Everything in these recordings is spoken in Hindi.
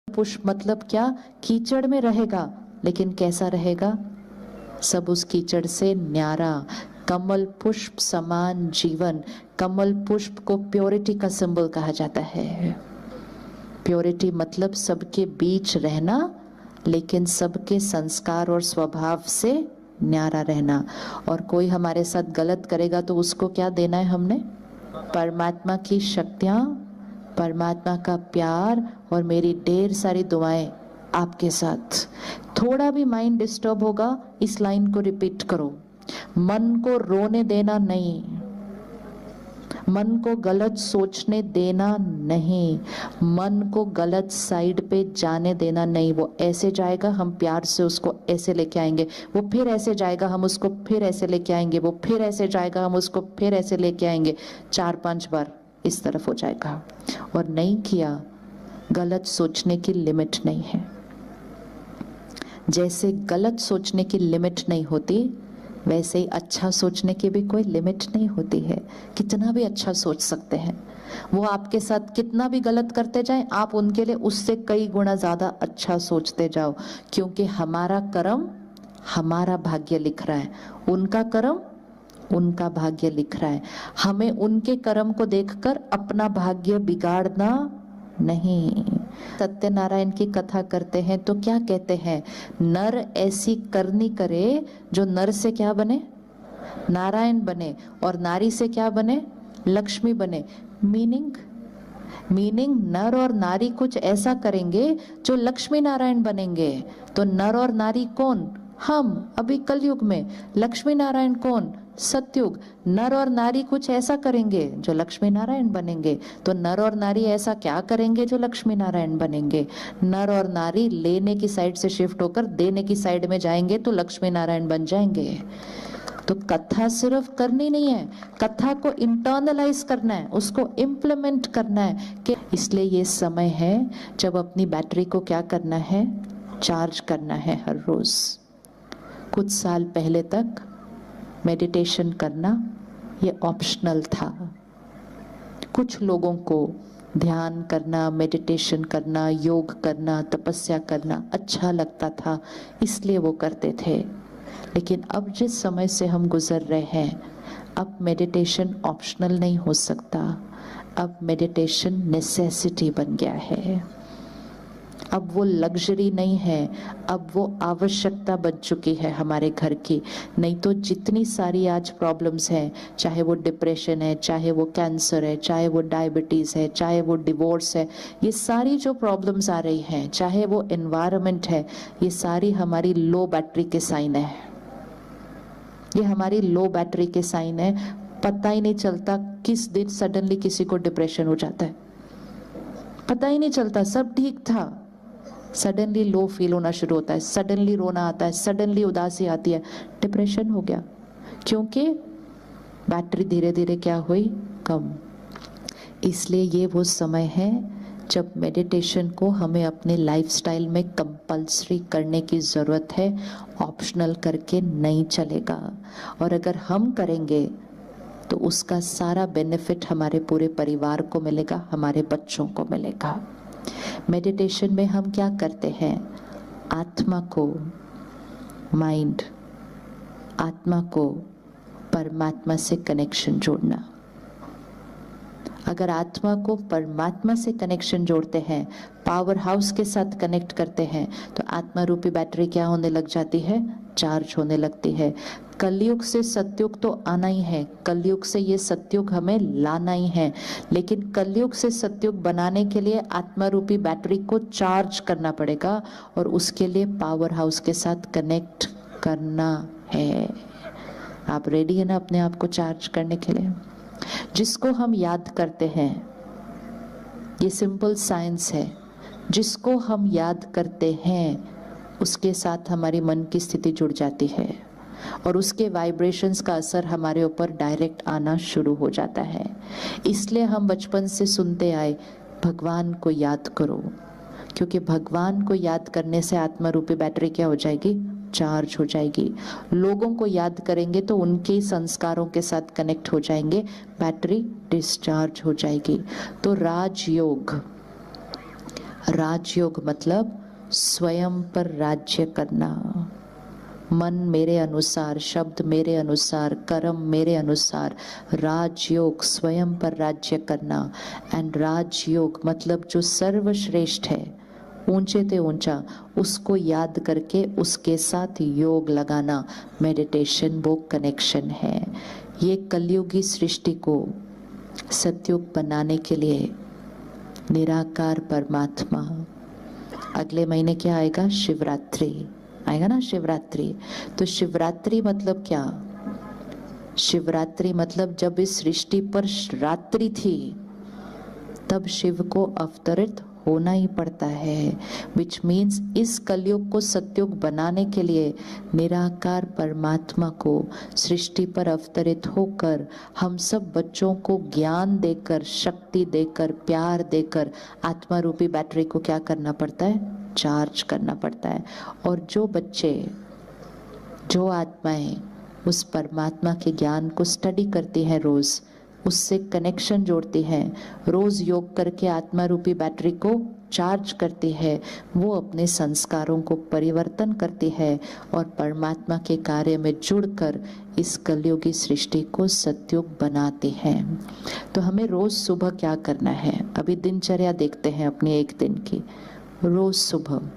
पुष्प मतलब क्या? कीचड़ में रहेगा, लेकिन कैसा रहेगा? सब उस कीचड़ से न्यारा। कमल पुष्प समान जीवन। कमल पुष्प को प्योरिटी का सिंबल कहा जाता है। प्योरिटी मतलब सबके बीच रहना, लेकिन सबके संस्कार और स्वभाव से न्यारा रहना। और कोई हमारे साथ गलत करेगा तो उसको क्या देना है हमने? परमात्मा की शक्तियां, परमात्मा का प्यार और मेरी ढेर सारी दुआएं आपके साथ। थोड़ा भी माइंड डिस्टर्ब होगा, इस लाइन को रिपीट करो। मन को रोने देना नहीं, मन को गलत सोचने देना नहीं, मन को गलत साइड पे जाने देना नहीं। वो ऐसे जाएगा, हम प्यार से उसको ऐसे लेके आएंगे। वो फिर ऐसे जाएगा, हम उसको फिर ऐसे लेके आएंगे। वो फिर ऐसे जाएगा, हम उसको फिर ऐसे लेके आएंगे। 4-5 बार इस तरफ हो जाएगा। और नहीं किया, गलत सोचने की लिमिट नहीं है। जैसे गलत सोचने की लिमिट नहीं होती, वैसे ही अच्छा सोचने की भी कोई लिमिट नहीं होती है। कितना भी अच्छा सोच सकते हैं, वो आपके साथ कितना भी गलत करते जाएं, आप उनके लिए उससे कई गुना ज्यादा अच्छा सोचते जाओ। क्योंकि हमारा कर्म हमारा भाग्य लिख रहा है, उनका कर्म उनका भाग्य लिख रहा है। हमें उनके कर्म को देखकर अपना भाग्य बिगाड़ना नहीं। सत्यनारायण की कथा करते हैं तो क्या कहते हैं? नर ऐसी करनी करे जो नर से क्या बने? नारायण बने। और नारी से क्या बने? लक्ष्मी बने। मीनिंग नर और नारी कुछ ऐसा करेंगे जो लक्ष्मी नारायण बनेंगे। तो नर और नारी कौन? हम अभी कलयुग में। लक्ष्मी नारायण कौन? सतयुग। नर और नारी कुछ ऐसा करेंगे जो लक्ष्मी नारायण बनेंगे। तो नर और नारी ऐसा क्या करेंगे जो लक्ष्मी नारायण बनेंगे? नर और नारी लेने की साइड से शिफ्ट होकर देने की साइड में जाएंगे तो लक्ष्मी नारायण बन जाएंगे। तो कथा सिर्फ करनी नहीं है, कथा को इंटरनलाइज करना है, उसको इम्प्लीमेंट करना है। कि इसलिए ये समय है जब अपनी बैटरी को क्या करना है? चार्ज करना है हर रोज। कुछ साल पहले तक मेडिटेशन करना ये ऑप्शनल था। कुछ लोगों को ध्यान करना, मेडिटेशन करना, योग करना, तपस्या करना अच्छा लगता था, इसलिए वो करते थे। लेकिन अब जिस समय से हम गुजर रहे हैं, अब मेडिटेशन ऑप्शनल नहीं हो सकता। अब मेडिटेशन नेसेसिटी बन गया है। अब वो लग्जरी नहीं है, अब वो आवश्यकता बन चुकी है हमारे घर की। नहीं तो जितनी सारी आज प्रॉब्लम्स हैं, चाहे वो डिप्रेशन है, चाहे वो कैंसर है, चाहे वो डायबिटीज है, चाहे वो डिवोर्स है, ये सारी जो प्रॉब्लम्स आ रही हैं, चाहे वो एनवायरनमेंट है, ये सारी हमारी लो बैटरी के साइन है। ये हमारी लो बैटरी के साइन है। पता ही नहीं चलता किस दिन सडनली किसी को डिप्रेशन हो जाता है, पता ही नहीं चलता। सब ठीक था, सडनली लो फील होना शुरू होता है, सडनली रोना आता है, सडनली उदासी आती है, डिप्रेशन हो गया। क्योंकि बैटरी धीरे धीरे क्या हुई? कम। इसलिए ये वो समय है जब मेडिटेशन को हमें अपने लाइफस्टाइल में कंपल्सरी करने की ज़रूरत है। ऑप्शनल करके नहीं चलेगा। और अगर हम करेंगे तो उसका सारा बेनिफिट हमारे पूरे परिवार को मिलेगा, हमारे बच्चों को मिलेगा। मेडिटेशन में हम क्या करते हैं? आत्मा को, माइंड, आत्मा को परमात्मा से कनेक्शन जोड़ना। अगर आत्मा को परमात्मा से कनेक्शन जोड़ते हैं, पावर हाउस के साथ कनेक्ट करते हैं, तो आत्मा रूपी बैटरी क्या होने लग जाती है? चार्ज होने लगती है। कलयुग से सतयुग तो आना ही है, कलयुग से ये सतयुग हमें लाना ही है। लेकिन कलयुग से सतयुग बनाने के लिए आत्मा रूपी बैटरी को चार्ज करना पड़ेगा, और उसके लिए पावर हाउस के साथ कनेक्ट करना है। आप रेडी है ना अपने आप को चार्ज करने के लिए? जिसको हम याद करते हैं, ये सिंपल साइंस है, जिसको हम याद करते हैं उसके साथ हमारी मन की स्थिति जुड़ जाती है, और उसके वाइब्रेशंस का असर हमारे ऊपर डायरेक्ट आना शुरू हो जाता है। इसलिए हम बचपन से सुनते आए, भगवान को याद करो, क्योंकि भगवान को याद करने से आत्मा रूपी बैटरी क्या हो जाएगी? चार्ज हो जाएगी। लोगों को याद करेंगे तो उनके संस्कारों के साथ कनेक्ट हो जाएंगे, बैटरी डिस्चार्ज हो जाएगी। तो राजयोग, राजयोग मतलब स्वयं पर राज्य करना, मन मेरे अनुसार, शब्द मेरे अनुसार, कर्म मेरे अनुसार। राजयोग स्वयं पर राज्य करना। एंड राजयोग मतलब जो सर्वश्रेष्ठ है, ऊंचे ते ऊंचा, उसको याद करके उसके साथ योग लगाना, मेडिटेशन वो कनेक्शन है। ये कलयुगी सृष्टि को सतयुग बनाने के लिए निराकार परमात्मा, अगले महीने क्या आएगा? शिवरात्रि आएगा ना, शिवरात्रि। तो शिवरात्रि मतलब क्या? शिवरात्रि मतलब जब इस सृष्टि पर रात्रि थी तब शिव को अवतरित होना ही पड़ता है। विच मीन्स इस कलयुग को सतयुग बनाने के लिए निराकार परमात्मा को सृष्टि पर अवतरित होकर हम सब बच्चों को ज्ञान देकर, शक्ति देकर, प्यार देकर आत्मा रूपी बैटरी को क्या करना पड़ता है? चार्ज करना पड़ता है। और जो बच्चे, जो आत्माएं उस परमात्मा के ज्ञान को स्टडी करती हैं, रोज उससे कनेक्शन जोड़ती हैं, रोज योग करके आत्मा रूपी बैटरी को चार्ज करती है, वो अपने संस्कारों को परिवर्तन करती है और परमात्मा के कार्य में जुड़कर इस कलयुगी सृष्टि को सतयुग बनाती हैं। तो हमें रोज सुबह क्या करना है? अभी दिनचर्या देखते हैं अपनी एक दिन की। रोज सुबह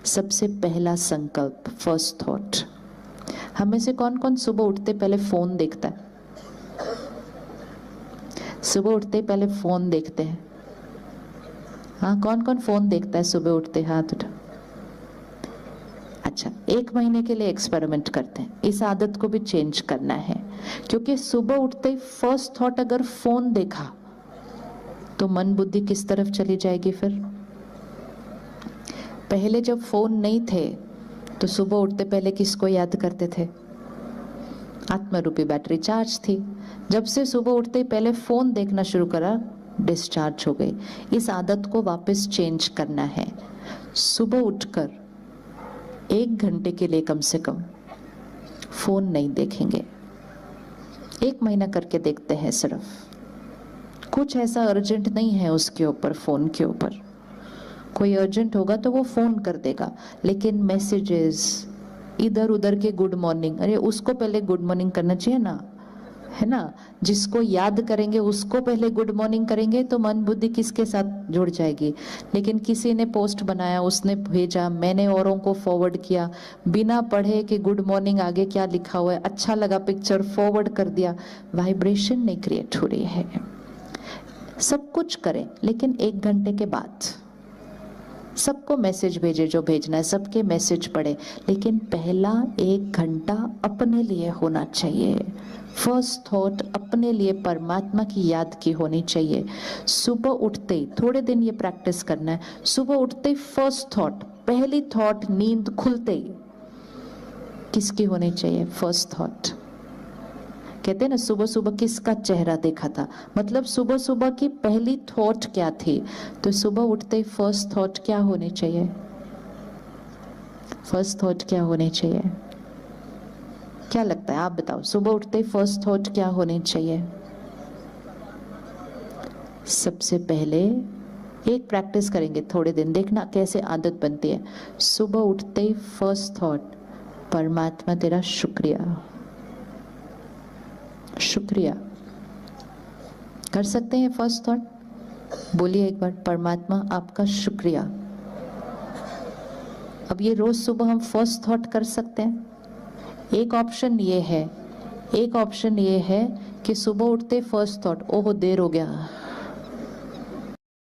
सबसे पहला संकल्प, फर्स्ट थॉट। हमें से कौन कौन सुबह उठते पहले फोन देखता है? सुबह उठते पहले फोन देखते हैं? हाँ, कौन कौन फोन देखता है सुबह उठते? हाथ उठा। अच्छा, 1 महीने के लिए एक्सपेरिमेंट करते हैं, इस आदत को भी चेंज करना है। क्योंकि सुबह उठते ही फर्स्ट थॉट अगर फोन देखा तो मन बुद्धि किस तरफ चली जाएगी? फिर पहले जब फोन नहीं थे तो सुबह उठते पहले किसको याद करते थे? आत्मा रूपी बैटरी चार्ज थी। जब से सुबह उठते ही पहले फोन देखना शुरू करा, डिस्चार्ज हो गई। इस आदत को वापस चेंज करना है। सुबह उठकर 1 घंटे के लिए कम से कम फोन नहीं देखेंगे। 1 महीना करके देखते हैं सिर्फ। कुछ ऐसा अर्जेंट नहीं है उसके ऊपर, फोन के ऊपर। कोई अर्जेंट होगा तो वो फोन कर देगा, लेकिन मैसेजेस इधर उधर के गुड मॉर्निंग, अरे उसको पहले गुड मॉर्निंग करना चाहिए ना, है ना? जिसको याद करेंगे उसको पहले गुड मॉर्निंग करेंगे तो मन बुद्धि किसके साथ जुड़ जाएगी। लेकिन किसी ने पोस्ट बनाया, उसने भेजा, मैंने औरों को फॉरवर्ड किया, बिना पढ़े कि गुड मॉर्निंग आगे क्या लिखा हुआ है, अच्छा लगा पिक्चर, फॉरवर्ड कर दिया, वाइब्रेशन नहीं क्रिएट हो रही है। सब कुछ करें लेकिन 1 घंटे के बाद। सबको मैसेज भेजे जो भेजना है, सबके मैसेज पढ़े, लेकिन पहला 1 घंटा अपने लिए होना चाहिए। फर्स्ट थॉट अपने लिए परमात्मा की याद की होनी चाहिए। सुबह उठते ही, थोड़े दिन ये प्रैक्टिस करना है, सुबह उठते ही फर्स्ट थॉट, पहली थॉट नींद खुलते ही किसकी होनी चाहिए? First thought. कहते हैं ना, सुबह सुबह किसका चेहरा देखा था, मतलब सुबह सुबह की पहली थॉट क्या थी। तो सुबह उठते ही फर्स्ट थॉट क्या होनी चाहिए? फर्स्ट थॉट क्या होनी चाहिए? क्या लगता है, आप बताओ, सुबह उठते ही फर्स्ट थॉट क्या होनी चाहिए? सबसे पहले एक प्रैक्टिस करेंगे थोड़े दिन, देखना कैसे आदत बनती है। सुबह उठते ही फर्स्ट थॉट, परमात्मा तेरा शुक्रिया। शुक्रिया कर सकते हैं फर्स्ट थॉट? बोलिए एक बार, परमात्मा आपका शुक्रिया। अब ये रोज सुबह हम फर्स्ट थॉट कर सकते हैं। एक ऑप्शन ये है कि सुबह उठते फर्स्ट थॉट, ओहो देर हो गया,